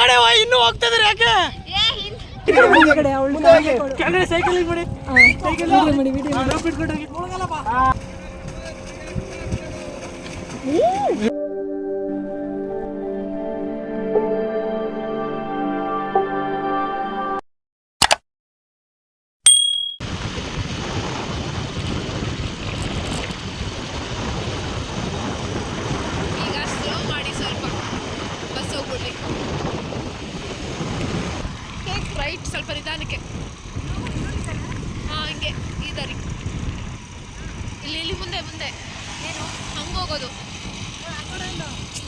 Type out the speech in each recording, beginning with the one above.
ಕಡೆ ಇನ್ನೂ ಹೋಗ್ತಿದ್ರೆ ಯಾಕೆ ಸೈಕಲ್ ಮಾಡಿ ರೈಟ್ ಸ್ವಲ್ಪ ನಿಧಾನಕ್ಕೆ. ಹಾಂ ಹಿಂಗೆ ಈ ದಾರಿ ಇಲ್ಲಿ ಮುಂದೆ ಮುಂದೆ ಹಂಗೆ ಹೋಗೋದು.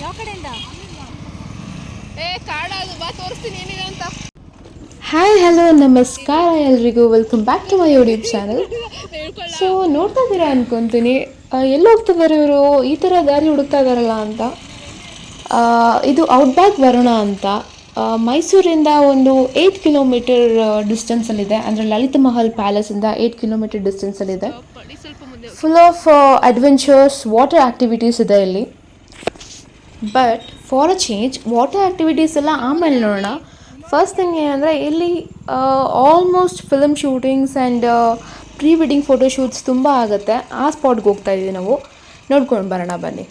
ಯಾವ ಕಡೆಯಿಂದ? ಕಾಡದು ಬಾ ತೋರಿಸ್ತೀನಿ ಏನಿದೆ ಅಂತ. ಹಾಯ್ ಹಲೋ ನಮಸ್ಕಾರ ಎಲ್ರಿಗೂ, welcome back to my YouTube channel. So ನೋಡ್ತಾ ಇದ್ದೀರಾ ಅನ್ಕೊತೀನಿ, ಎಲ್ಲಿ ಹೋಗ್ತಿದ್ದಾರೆ ಇವರು, ಈ ಥರ ದಾರಿ ಹುಡುಕ್ತಾ ಇದ್ದಾರಲ್ಲ ಅಂತ. ಇದು ಔಟ್ಬ್ಯಾಕ್ ವರುಣ ಅಂತ, ಮೈಸೂರಿಂದ ಒಂದು 8 ಕಿಲೋಮೀಟರ್ ಡಿಸ್ಟೆನ್ಸಲ್ಲಿದೆ. ಅಂದರೆ ಲಲಿತ ಮಹಲ್ ಪ್ಯಾಲೇಸಿಂದ 8 ಕಿಲೋಮೀಟರ್ ಡಿಸ್ಟೆನ್ಸಲ್ಲಿದೆ. Full of adventures, water activities ಇದೆ ಇಲ್ಲಿ. But for a change water activities ಎಲ್ಲ ಆಮೇಲೆ ನೋಡೋಣ. ಫಸ್ಟ್ ಥಿಂಗ್ ಏನಂದರೆ ಇಲ್ಲಿ almost film shootings and pre wedding photoshoots ತುಂಬ ಆಗುತ್ತೆ. ಆ ಸ್ಪಾಟ್ಗೆ ಹೋಗ್ತಾ ಇದ್ದೀವಿ ನಾವು, ನೋಡ್ಕೊಂಡು ಬರೋಣ ಬನ್ನಿ.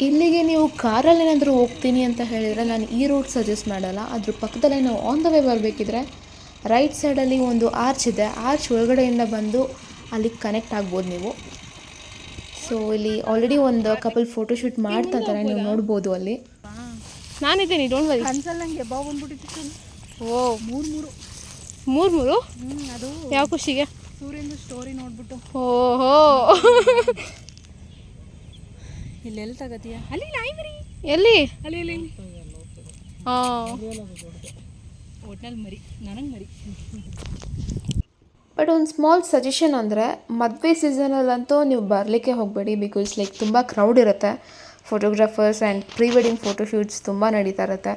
ಇಲ್ಲಿಗೆ ನೀವು ಕಾರಲ್ಲಿ ಏನಾದರೂ ಹೋಗ್ತೀನಿ ಅಂತ ಹೇಳಿದರೆ ನಾನು ಈ ರೂಟ್ ಸಜೆಸ್ಟ್ ಮಾಡಲ್ಲ. ಅದ್ರ ಪಕ್ಕದಲ್ಲೇ ನಾವು ಆನ್ ದ ವೇ ಬರಬೇಕಿದ್ರೆ ರೈಟ್ ಸೈಡಲ್ಲಿ ಒಂದು ಆರ್ಚ್ ಇದೆ, ಆರ್ಚ್ ಒಳಗಡೆಯಿಂದ ಬಂದು ಅಲ್ಲಿಗೆ ಕನೆಕ್ಟ್ ಆಗ್ಬೋದು ನೀವು. ಸೊ ಇಲ್ಲಿ ಆಲ್ರೆಡಿ ಒಂದು ಕಪಲ್ ಫೋಟೋಶೂಟ್ ಮಾಡ್ತಾ ಇದ್ದಾರೆ, ನೀವು ನೋಡ್ಬೋದು ಅಲ್ಲಿ. ನಾನಿದ್ದೀನಿ, ಡೋಂಟ್ ವರಿ. ಅನ್ಸಲ್ಲಂಗೆ ಬಾವು ಬಂದ್ಬಿಟ್ಟಿತ್ತು. ಓ ಮೂರು ಅದು ಯಾವ ಖುಷಿಗೆ? ಸೂರ್ಯನ ಸ್ಟೋರಿ ನೋಡ್ಬಿಟ್ಟು. ಓಹೋ ಇಲ್ಲೆಲ್ಲಿ ತಗತೀಯ? ಅಲ್ಲಿ ನಾಯಿ ಮರಿ ಎಲ್ಲಿ? ಅಲ್ಲಿ ಹಾಂ ಒಟ್ನಲ್ಲಿ ಮರಿ, ನನಗೆ ಮರಿ. ಬಟ್ ಒಂದು ಸ್ಮಾಲ್ ಸಜೆಷನ್ ಅಂದರೆ ಮದುವೆ ಸೀಸನಲ್ಲಂತೂ ನೀವು ಬರಲಿಕ್ಕೆ ಹೋಗಬೇಡಿ. ಬಿಕಾಸ್ ಲೈಕ್ ತುಂಬ ಕ್ರೌಡ್ ಇರುತ್ತೆ. Photographers and pre wedding photoshoots ತುಂಬ ನಡೀತಾ ಇರುತ್ತೆ.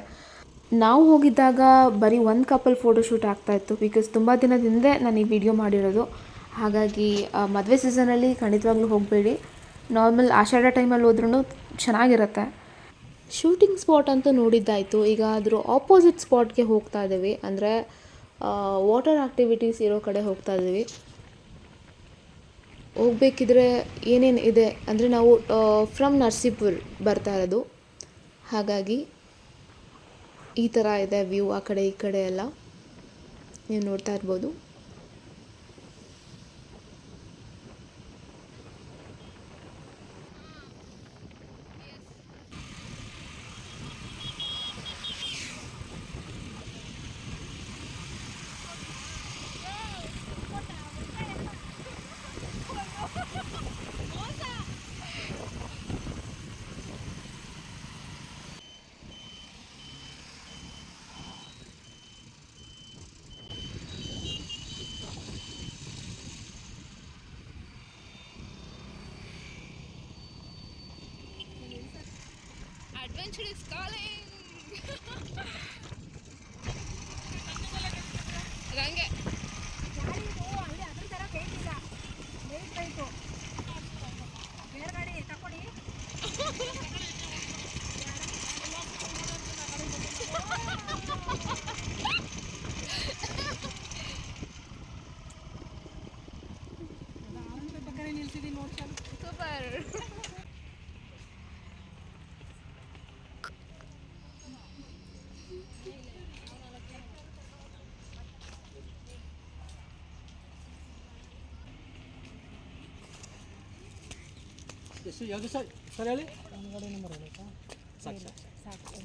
ನಾವು ಹೋಗಿದ್ದಾಗ ಬರೀ ಒಂದು ಕಪಲ್ ಫೋಟೋಶೂಟ್ ಆಗ್ತಾಯಿತ್ತು. ಬಿಕಾಸ್ ತುಂಬ ದಿನದ ಹಿಂದೆ ನಾನು ಈ ವಿಡಿಯೋ ಮಾಡಿರೋದು. ಹಾಗಾಗಿ ಮದುವೆ ಸೀಸನಲ್ಲಿ ಖಂಡಿತವಾಗ್ಲೂ ಹೋಗಬೇಡಿ. ನಾರ್ಮಲ್ ಆಷಾಢ ಟೈಮಲ್ಲಿ ಹೋದ್ರೂ ಚೆನ್ನಾಗಿರುತ್ತೆ. ಶೂಟಿಂಗ್ ಸ್ಪಾಟ್ ಅಂತೂ ನೋಡಿದ್ದಾಯಿತು. ಈಗ ಅದ್ರ ಆಪೋಸಿಟ್ ಸ್ಪಾಟ್ಗೆ ಹೋಗ್ತಾ ಇದ್ದೀವಿ, ಅಂದರೆ ವಾಟರ್ ಆ್ಯಕ್ಟಿವಿಟೀಸ್ ಇರೋ ಕಡೆ ಹೋಗ್ತಾ ಇದ್ದೀವಿ. ಹೋಗಬೇಕಿದ್ರೆ ಏನೇನು ಇದೆ ಅಂದರೆ ನಾವು ಫ್ರಮ್ ನರಸೀಪುರ ಬರ್ತಾ ಇರೋದು. ಹಾಗಾಗಿ ಈ ಥರ ಇದೆ ವ್ಯೂ, ಆ ಕಡೆ ಈ ಕಡೆ ಎಲ್ಲ ನೀವು ನೋಡ್ತಾ ಇರ್ಬೋದು. Adventure is calling. ಹಂಗೆ ಗಾಡಿ ತಗೊಳ್ಳಿ. ಪಕ್ಕನೆ ನಿಲ್ಸಿದ್ದೀನಿ ನೋಡಿ. ಸೂಪರ್. ಯಾವುದು ಸರ್ ಹೇಳಿ? ಗಾಡಿ ನಂಬರ್ ಹೇಳಬೇಕಾ? ಸಾಕು.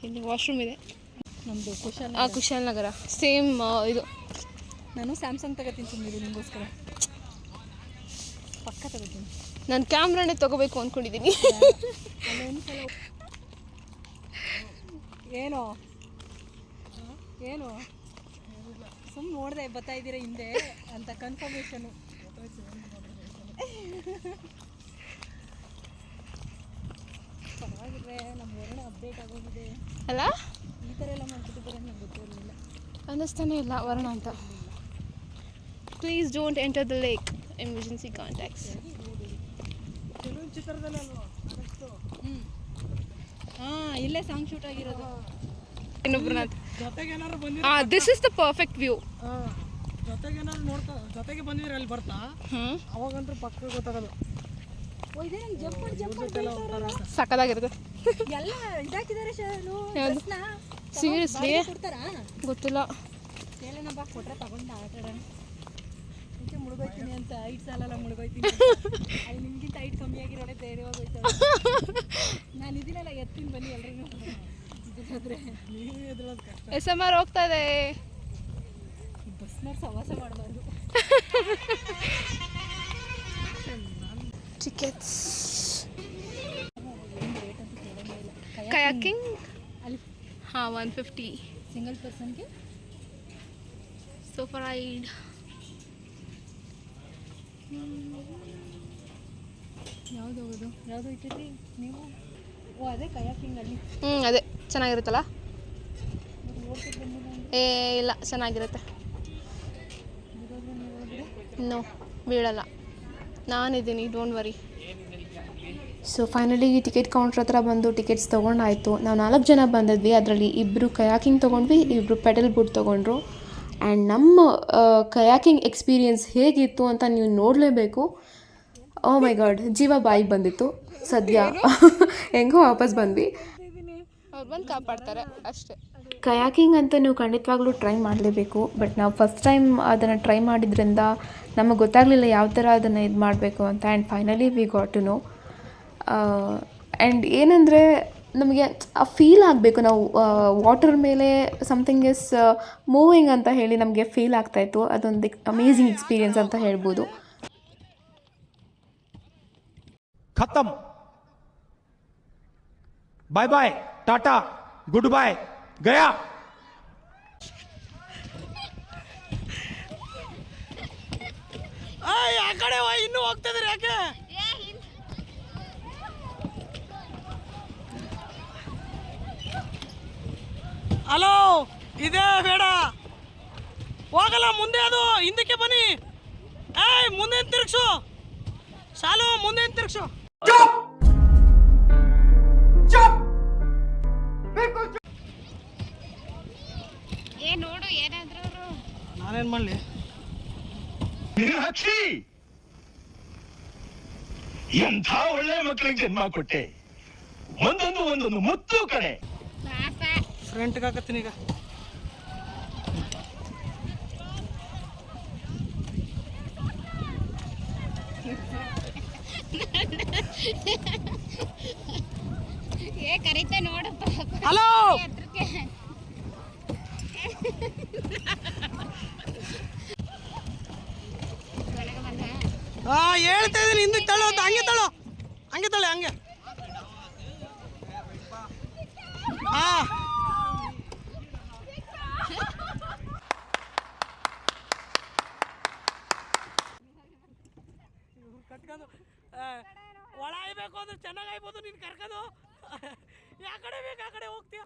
ಇಲ್ಲಿ ವಾಶ್ರೂಮ್ ಇದೆ ನಮ್ಮದು ಕುಶಾಲನಗರ. ಸೇಮ್ ಇದು. ನಾನು ಸ್ಯಾಮ್ಸಂಗ್ ತಗೋತೀನಿ ಸುಮ್ಮನೆ ನಿಮಗೋಸ್ಕರ. ಪಕ್ಕ ತಗೋತೀನಿ. ನಾನು ಕ್ಯಾಮ್ರಾನೇ ತೊಗೋಬೇಕು ಅಂದ್ಕೊಂಡಿದ್ದೀನಿ. ಏನು ಸುಮ್ಮನೆ ನೋಡಿದೆ ಬರ್ತಾ ಇದ್ದೀರಾ ಹಿಂದೆ ಅಂತ ಕನ್ಫರ್ಮೇಷನು. ಪರವಾಗಿದ್ರೆ ನಮ್ಮ ವರ್ಣ ಅಪ್ಡೇಟ್ ಆಗೋಗಿದೆ ಅಲ್ಲ. ಈ ಥರ ಎಲ್ಲ ಮಾಡ್ತಿದ್ದಾರೆ ನನಗೆ ಗೊತ್ತಿರಲಿಲ್ಲ, ಅನ್ನಿಸ್ತಾನೆ ಇಲ್ಲ ವರ್ಣ ಅಂತ. Please don't enter the lake, emergency contacts. ಕೆಲವೊಂದು ಚಿತ್ರದಲ್ಲಿ ಅಲ್ವಾ ನೆಕ್ಸ್ಟು ಹಾಂ ಇಲ್ಲೇ ಸಾಂಗ್ ಶೂಟ್ ಆಗಿರೋದು. ಇನ್ನೊಬ್ರನ್ನ ಜೊತೆಗೆ ಏನಾದ್ರು ಬಂದಿರೋ this is the perfect view. ಜೊತೆಗೆ ಏನಾದ್ರು ನೋಡ್ತಾ ಜೊತೆಗೆ ಬಂದಿದ್ರೆ ಅಲ್ಲಿ ಬರ್ತಾ ಅವಾಗಂತೂ ಪಕ್ಕ ಗೊತ್ತಾಗಲ್ಲ. ಓ ಇದೇ ನಂಗೆ ಜಂಪ್ ಸಕ್ಕದಾಗಿರುತ್ತೆ. ಎಲ್ಲ ಇದಾಕಿದ್ದಾರೆ ಶಾಲು ಸೀರಿಯಸ್ಲಿ ಕೊಡ್ತಾರಾ ಗೊತ್ತಿಲ್ಲ. ಕೇಳೋಣಪ್ಪ ಕೊಟ್ರೆ ತಗೊಂಡು ಆಟಾಡೋಣ. ಇದಕ್ಕೆ ಮುಳುಗೋಯ್ತೀನಿ ಅಂತ 5 ಸಾಲಲ್ಲ ಮುಳುಗೋಯ್ತೀನಿ. ಅಲ್ಲಿ ನಿಮ್ಗಿಂತ 5 ಕಮ್ಮಿ ಆಗಿರೋಡೆ ಧೈರ್ಯವಾಗಿ ಹೋಯ್ತಾಳೆ. ನಾನು ಇದೀನಲ್ಲ ಎತ್ತೀನಿ ಬನ್ನಿ ಎಲ್ರಿಗೂ ಇದಾದ್ರೆ ನೀವು ಎದುರೋದು ಕಷ್ಟ. SMR ಹೋಗ್ತಾ ಇದೆ. ಬಸ್ನಾಗ ಸವಾಸ ಮಾಡಬಾರ್ದು. ಟಿಕೆಟ್ಸ್ ಕಯಾಕಿಂಗ್ ಅಲ್ಲಿ ಹಾಂ 150 ಸಿಂಗಲ್ ಪರ್ಸನ್ಗೆ. ಸೋಫಾ ರೈಡ್ ಯಾವ್ದು ಹೋಗೋದು ಯಾವುದು ಇಟ್ಟಿದ್ರಿ ನೀವು? ಓ ಅದೇ ಕಯಾಕಿಂಗ್ ಅಲ್ಲಿ ಅದೇ ಚೆನ್ನಾಗಿರುತ್ತಲ್ಲ. ಓಡ್ತಿದ್ದು ಬಂದಿಲ್ಲ ಏ ಇಲ್ಲ ಚೆನ್ನಾಗಿರುತ್ತೆ. ನೋ ಬೀಳಲ್ಲ, ನಾನಿದ್ದೀನಿ, don't worry. So finally ticket counter ಹತ್ರ ಬಂದು ಟಿಕೆಟ್ಸ್ ತೊಗೊಂಡಾಯಿತು. ನಾವು 4 ಜನ ಬಂದಿದ್ವಿ. ಅದರಲ್ಲಿ ಇಬ್ಬರು ಕಯಾಕಿಂಗ್ ತೊಗೊಂಡ್ವಿ, ಇಬ್ಬರು ಪೆಡಲ್ ಬೋಟ್ ತೊಗೊಂಡ್ರು. ಆ್ಯಂಡ್ ನಮ್ಮ ಕಯಾಕಿಂಗ್ ಎಕ್ಸ್ಪೀರಿಯನ್ಸ್ ಹೇಗಿತ್ತು ಅಂತ ನೀವು ನೋಡಲೇಬೇಕು. ಓ ಮೈ ಗಾಡ್, ಜೀವ ಬಾಯಿಗೆ ಬಂದಿತ್ತು. ಸದ್ಯ ಹೆಂಗೋ ವಾಪಸ್ ಬಂದ್ವಿ. ಅವ್ರು ಬಂದು ಕಾಪಾಡ್ತಾರೆ ಅಷ್ಟೇ. ಕಯಾಕಿಂಗ್ ಅಂತ ನೀವು ಖಂಡಿತವಾಗ್ಲೂ ಟ್ರೈ ಮಾಡಲೇಬೇಕು. ಬಟ್ ನಾವು ಫಸ್ಟ್ ಟೈಮ್ ಅದನ್ನು ಟ್ರೈ ಮಾಡಿದ್ರಿಂದ ನಮಗೆ ಗೊತ್ತಾಗಲಿಲ್ಲ ಯಾವ ಥರ ಅದನ್ನು ಇದು ಮಾಡಬೇಕು ಅಂತ. And finally we got to know. And ಏನಂದರೆ ನಮಗೆ ಆ ಫೀಲ್ ಆಗಬೇಕು, ನಾವು ವಾಟರ್ ಮೇಲೆ ಸಮಥಿಂಗ್ ಇಸ್ ಮೂವಿಂಗ್ ಅಂತ ಹೇಳಿ ನಮಗೆ ಫೀಲ್ ಆಗ್ತಾಯಿತ್ತು. ಅದೊಂದು ಅಮೇಝಿಂಗ್ ಎಕ್ಸ್ಪೀರಿಯನ್ಸ್ ಅಂತ ಹೇಳ್ಬೋದು. खत्म, bye bye, tata, good bye, गया. ಆ ಕಡೆ ಇನ್ನೂ ಹೋಗ್ತಿದ್ರೆ ಯಾಕೆ? ಹಲೋ, ಇದೇ ಬೇಡ, ಹೋಗಲ್ಲ ಮುಂದೆ, ಅದು ಹಿಂದಕ್ಕೆ ಬನ್ನಿ. ಮುಂದೆ ತಿರುಗಿಸು ಶಾಲು, ಮುಂದೆ ತಿರುಗಿಸು. ನೋಡು ಏನಾದ್ರು ನಾನೇನ್ ಮಾಡಲಿ? ಮೀನಾಕ್ಷಿ, ಎಂಥ ಒಳ್ಳೆ ಮಕ್ಕಳಿಗೆ ಜನ್ಮ ಕೊಟ್ಟೆ. ಒಂದೊಂದು ಮುತ್ತು ಕಡೆ. ಫ್ರಂಟ್ಗೆ ಹಾಕತ್ತೀನಿ ಈಗ. ಕರೀತೆ ನೋಡಪ್ಪ. ಹಲೋ, ಹೇಳ್ತಾ ಇದೀನಿ, ಹಿಂದಕ್ಕೆ ತಳ್ಳೋ ಅಂತ. ಹಂಗೆ ತಳ್ಳೋ, ಹಂಗೆ ತಳ್ಳಿ, ಹಂಗೆ. ಕಟ್ಕೊಂಡು ಒಳ ಆಯ್ಬೇಕು ಅಂದ್ರೆ ಚೆನ್ನಾಗಿ ಆಯ್ಬೋದು. ನೀನು ಕರ್ಕೊಂಡು ಯಾ ಕಡೆ ಬೇಕು ಆ ಕಡೆ ಹೋಗ್ತೀಯ.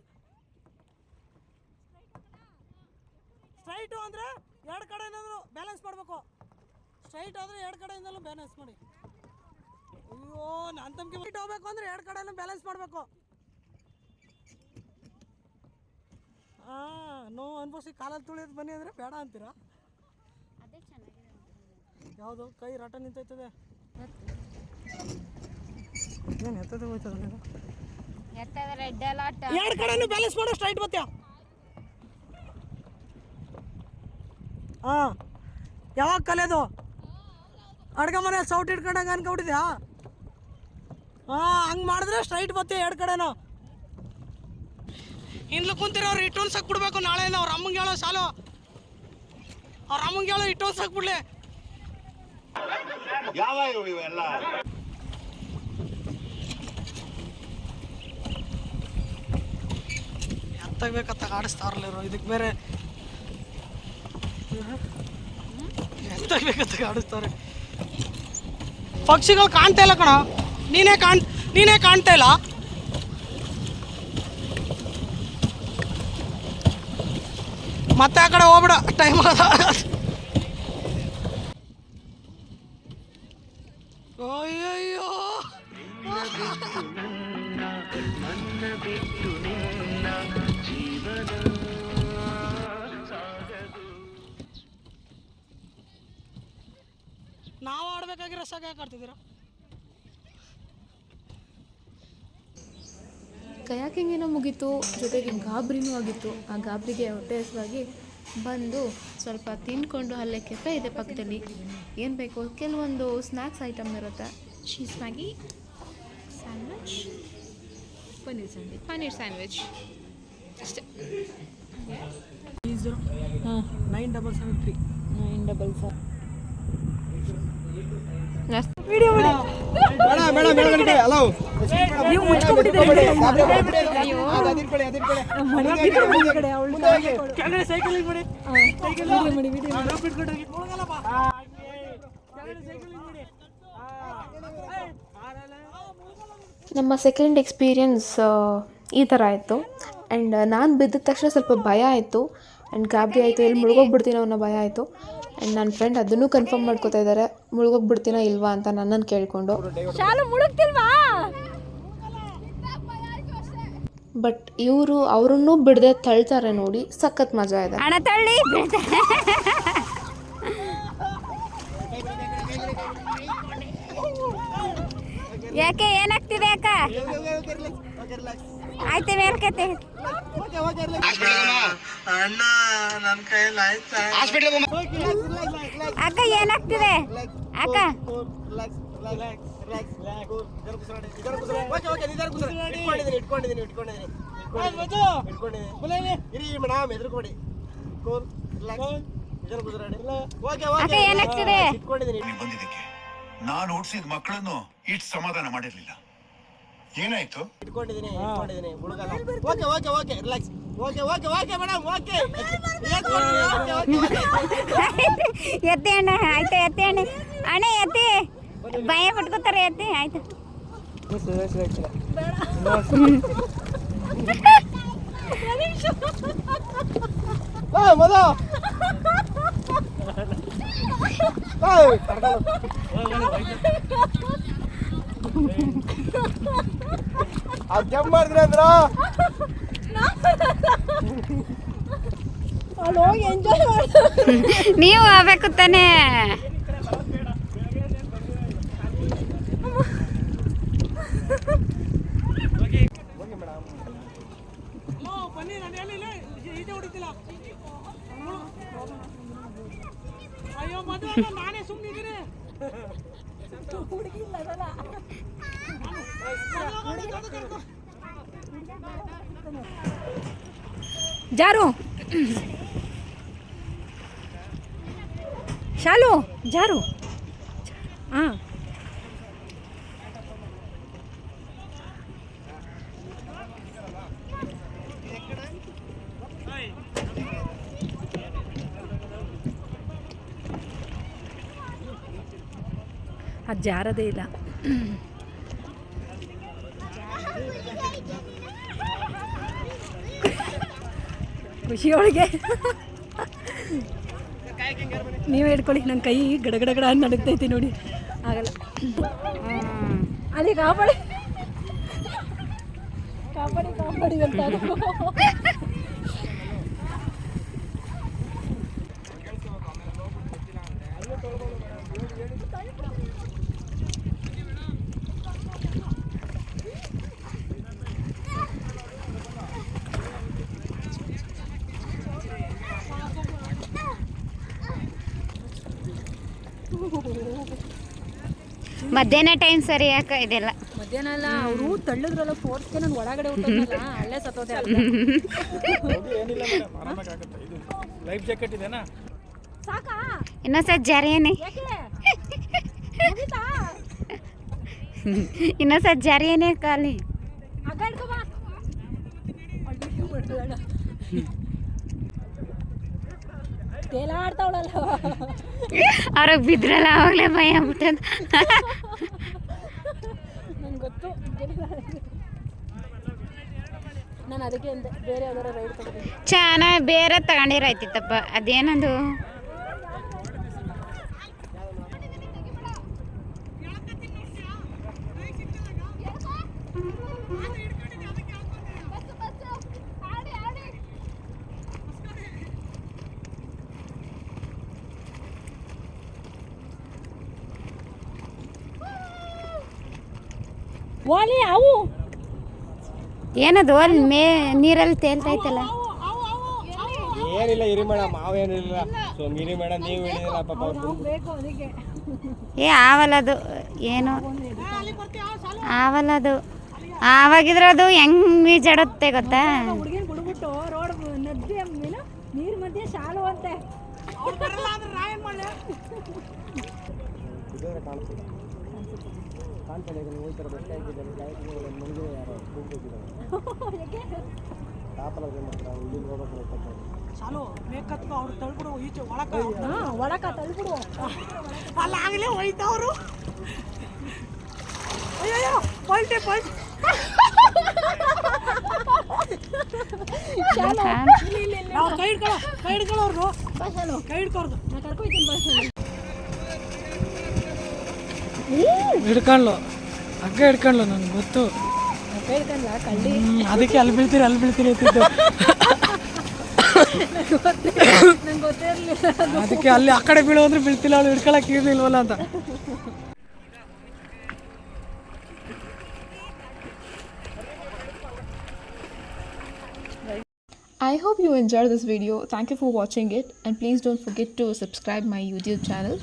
ಸ್ಟ್ರೈಟು ಅಂದರೆ 2 ಕಡೆಯಿಂದಲೂ ಬ್ಯಾಲೆನ್ಸ್ ಮಾಡಬೇಕು. ಸ್ಟ್ರೈಟ್ ಆದರೆ 2 ಕಡೆಯಿಂದಲೂ ಬ್ಯಾಲೆನ್ಸ್ ಮಾಡಿ. ಅಯ್ಯೋ, ನಾನು ತಮ್ಗೆ ಸ್ಟ್ರೈಟ್ ಹೋಗ್ಬೇಕು ಅಂದರೆ 2 ಕಡೆನೂ ಬ್ಯಾಲೆನ್ಸ್ ಮಾಡಬೇಕು. ನೋ ಅನ್ಭವಿಸಿ ಕಾಲಲ್ಲಿ ತುಳಿಯೋದು ಬನ್ನಿ ಅಂದರೆ ಬೇಡ ಅಂತೀರಾ? ಯಾವುದು ಕೈ ರಟ ನಿಂತೈತದೆ? ಏನು ಎತ್ತದ ಹೋಯ್ತದ? ಎರಡು ಕಡೆನೂ ಬ್ಯಾಲೆನ್ಸ್ ಮಾಡೋ, ಸ್ಟ್ರೈಟ್ ಬತ್ತೀಯ. ಯಾವಾಗ ಕಲಿಯೋದು? ಅಡ್ಗೆ ಮನೆ ಸೌಟ್ ಇಟ್ಕೊಂಡಂಗೆ ಅನ್ಕೊಬಿಟ್ಟಿದ್ಯಾ? ಹಂಗೆ ಮಾಡಿದ್ರೆ ಸ್ಟ್ರೈಟ್ ಬತ್ತೀಯ 2 ಕಡೆನೂ. ಹಿಂದ್ಲು ಕುಂತಿರೋರು ಇಟ್ಟೊಂದು ಸಾಕ್ಬಿಡ್ಬೇಕು. ನಾಳೆಯಿಂದ ಅವ್ರ ಅಮ್ಮಂಗೆ ಹೇಳೋ ಸಾಲು, ಅವ್ರ ಅಮ್ಮಂಗೆ ಹೇಳೋ ಇಟ್ಟೊಂದು ಸಾಕ್ಬಿಡ್ಲಿ. ಯಾವ ಇವೆಲ್ಲ ಎತ್ತಾಗಬೇಕತ್ತಾಗ ಆಡಿಸ್ತಾರಲ್ಲಿರೋ. ಇದಕ್ಕೆ ಬೇರೆ ಎತ್ತಾಗಬೇಕತ್ತಾಗ ಆಡಿಸ್ತಾರೆ. ಪಕ್ಷಿಗಳು ಕಾಣ್ತಾ ಇಲ್ಲ ಕಣ, ನೀನೇ ಕಾಣ್ತಾ ಇಲ್ಲ. ಮತ್ತೆ ಆ ಕಡೆ ಹೋಗ್ಬಿಡ, ಟೈಮ್ ಅದ. ಅಯ್ಯಯ್ಯೋ, ನಾವು ಆಡ್ಬೇಕಾಗಿ ರಸಾಗ ಯಾಕೆ ಆಡ್ತಿದ್ದೀರಾ? ಕಯಾಕಿಂಗ್ ಏನೋ ಮುಗೀತು, ಜೊತೆಗೆ ಗಾಬರಿನೂ ಆಗಿತ್ತು. ಆ ಗಾಬರಿಗೆ ಹೊಟ್ಟೆ ಹಸಿವಾಗಿ ಬಂದು ಸ್ವಲ್ಪ ತಿಂದ್ಕೊಂಡು ಅಲ್ಲೇ ಕೆಫೆ ಇದೆ ಪಕ್ಕದಲ್ಲಿ, ಏನು ಬೇಕು ಕೆಲವೊಂದು ಸ್ನ್ಯಾಕ್ಸ್ ಐಟಮ್ ಇರುತ್ತೆ. Cheese Maggi, sandwich, paneer sandwich ಅಷ್ಟೇ. 9773 977 ನೀವು ಮುಚ್ಕೊಂಡ್ಬಿಟ್ಟಿದ್ದೀರಿ. ಕೆಳಗಡೆ ಸೈಕಲಿಂಗ್ ಮಾಡಿ ನಮ್ಮ ಸೆಕೆಂಡ್ ಎಕ್ಸ್ಪೀರಿಯನ್ಸ್ ಈ ಥರ ಆಯಿತು. ಆ್ಯಂಡ್ ನಾನು ಬಿದ್ದ ತಕ್ಷಣ ಸ್ವಲ್ಪ ಭಯ ಆಯಿತು ಆ್ಯಂಡ್ ಗಾಬರಿ ಆಯಿತು, ಎಲ್ಲಿ ಮುಳುಗೋಗ್ಬಿಡ್ತೀನೋ ಅನ್ನೋ ಭಯ ಆಯಿತು. ಆ್ಯಂಡ್ ನನ್ನ ಫ್ರೆಂಡ್ ಅದನ್ನು ಕನ್ಫರ್ಮ್ ಮಾಡ್ಕೋತಾ ಇದ್ದಾರೆ, ಮುಳುಗೋಗ್ಬಿಡ್ತೀನೋ ಇಲ್ವಾ ಅಂತ ನನ್ನನ್ನು ಕೇಳಿಕೊಂಡು. ಬಟ್ ಇವರು ಅವರನ್ನು ಬಿಡದೆ ತಳ್ತಾರೆ ನೋಡಿ, ಸಖತ್ ಮಜಾ ಇದೆ. ಹಣ ತಳ್ಳಿ ಯಾಕೆ ಏನಾಗ್ತಿದೆ ಅಕ್ಕ? ಆಯ್ತು ಮೇಲ್ಕತೆ ಅಕ್ಕ, ಏನಾಗ್ತಿದೆ ಅಕ್ಕ? ಅಕ್ಕ ಏನಾಗ್ತಿದೆ? ಬಂದಿದ್ದಕ್ಕೆ ನಾನು ಓಡಿಸಿದ ಮಕ್ಕಳನ್ನು ಇಷ್ಟು ಸಮಾಧಾನ ಮಾಡಿರ್ಲಿಲ್ಲ. ಏನಾಯ್ತು? ಎತ್ತಿ ಅಣ್ಣ, ಆಯ್ತು ಎತ್ತಿ ಅಣ್ಣ, ಅಣ್ಣ ಎತ್ತಿ, ಭಯ ಪಟ್ಕೋತಾರೆ, ಎತ್ತಿ ಆಯ್ತು. ಜಂಪ್ ಮಾಡಿದ್ರಿ ಅಂದ್ರ ನೀವು ಆಗ್ಬೇಕು ತಾನೇ. ಬನ್ನಿ, ನಾನು ಹೇಳಿಲ್ಲ ಈಜೆ ಹೊಡಿತಿಲ್ಲ. ಅಯ್ಯೋ ಮದುವೆ ನಾನೇ ಸುಮ್ಮನಿದ್ದೀನಿ. ಜಾರು ಶಾಲು ಜಾರು. ಹಾಂ ಅದು ಜಾರದೇ ಇಲ್ಲ. ಖುಷಿಯೊಳಗೆ ನೀವೇ ಹಿಡ್ಕೊಳ್ಳಿ, ನನ್ನ ಕೈ ಗಡಗಡಗಡ ನಡುಗ್ತೈತಿ ನೋಡಿ, ಆಗಲ್ಲ. ಅಲ್ಲಿ ಕಾಪಾಡಿ ಕಾಪಾಡಿ ಕಾಪಾಡಿ ಅಂತ ಮಧ್ಯಾಹ್ನ ಟೈಮ್ ಸರಿ ಯಾಕೆ ಇದೆಲ್ಲ? ಮಧ್ಯಾಹ್ನ ಅಲ್ಲ, ಅವರು ತಳ್ಳಿದ್ರಲ್ಲ ಫೋರ್ಸ್ಗೆ ನಾನು ಒಳಗಡೆ ಹೋಗ್ತಲ್ಲ, ಅಲ್ಲೇ ಸತ್ತೋದೆ. ಅಲ್ಲ ಲೈಫ್ ಜಾಕೆಟ್ ಇದೆನಾ? ಸಾಕಾ? ಇನ್ನೊಂದ್ಸತಿ ಜಾರಿಯೇನೆ, ಇನ್ನೊಂದ್ಸತಿ ಜಾರಿಯೇನೆ ಖಾಲಿ. ತೇಲಾಡ್ತಾವಳಲ್ಲ, ಅವ್ರಿಗೆ ಬಿದ್ರಲ್ಲ, ಅವಾಗಲೇ ಭಯ ಆಗ್ಬಿಟ್ಟದ. ನಂಗೆ ಗೊತ್ತು, ನಾನು ಅದಕ್ಕೆ ಅಂದೆ ಬೇರೆ ಯಾವ್ದಾರ ರೈಡ್ ತಗೊಂಡು ಚೆನ್ನಾಗಿ ಬೇರೆ ತಗೊಂಡಿರಾಯ್ತಿತ್ತಪ್ಪ. ಅದೇನದು ವಾಲಿ ಅವು ಏನದು ಅಲ್ಲಿ ನೀರಲ್ಲಿ ತೇಲ್ತೈತಲ್ಲ. ಏನಿಲ್ಲ ಇರಿ ಮೇಡಮ್, ಮಾವೇನಿಲ್ಲ. ಸೊ ಮಿರಿ ಮೇಡಮ್ ನೀವು ಹೇಳಿದಿಲ್ಲ ಪಾಪ ಅವ್ರು ಬೇಕು ಅದಕ್ಕೆ. ಆವಲ್ಲದು ಏನು ಆವಲ್ಲದು. ಆವಾಗಿದ್ರೆ ಅದು ಹೆಂಗ್ ಈಜಾಡುತ್ತೆ ಗೊತ್ತಾ? ಹುಡುಗಿನ ಬಿಡ್ಬಿಟ್ಟು ರೋಡ್ ನದಿ ನೀರ್ ಮಧ್ಯೆ ಶಾಲು ಅಂತೆ. ಚಾಲು ಬೇಕತ್ಕ ಅವ್ರು ತಳ್ಬಿಡು ಈಚೆ ಒಳಕ ತಳ್ಬಿಡು. ಅಲ್ಲ ಆಗಲೇ ಹೋಯ್ತವ್ರು. ಅಯ್ಯೋ ಪಲ್ಟಿ ನಾವು ಕೈ ಹಿಡ್ಕೊಳ್ಳೋರು ಕೈ ಹಿಡ್ಕೊರ್ದು ನಾ ಕರ್ಕೊಯ್ತೀನಿ ಬಸ್. ಹಿಡ್ಕೊಳ್ಳು ಹಗ್ಗ ಹಿಡ್ಕೊಳ್ಳು ನನಗೆ ಗೊತ್ತು. ಹೇಳ್ಕಲ್ಲ ಕಳ್ಳಿ. ಅದಕ್ಕೆ ಅಲ್ಲಿ ಬೀಳ್ತೀರಿ ಅಂತಿದ್ದು. ನಂಗೆ ಗೊತ್ತೇ ಇರಲಿಲ್ಲ. ಅದಕ್ಕೆ ಅಲ್ಲಿ ಆ ಕಡೆ ಬೀಳೋ ಅಂದ್ರೆ ಬೀಳ್ತಿಲ್ಲ, ಅವಳು ಹಿಡ್ಕೊಳಕ್ಕೆ ಇರ್ಲಿಲ್ವಲ್ಲ ಅಂತ. I hope you enjoyed this video. Thank you for watching it, and please don't forget to subscribe my YouTube channel.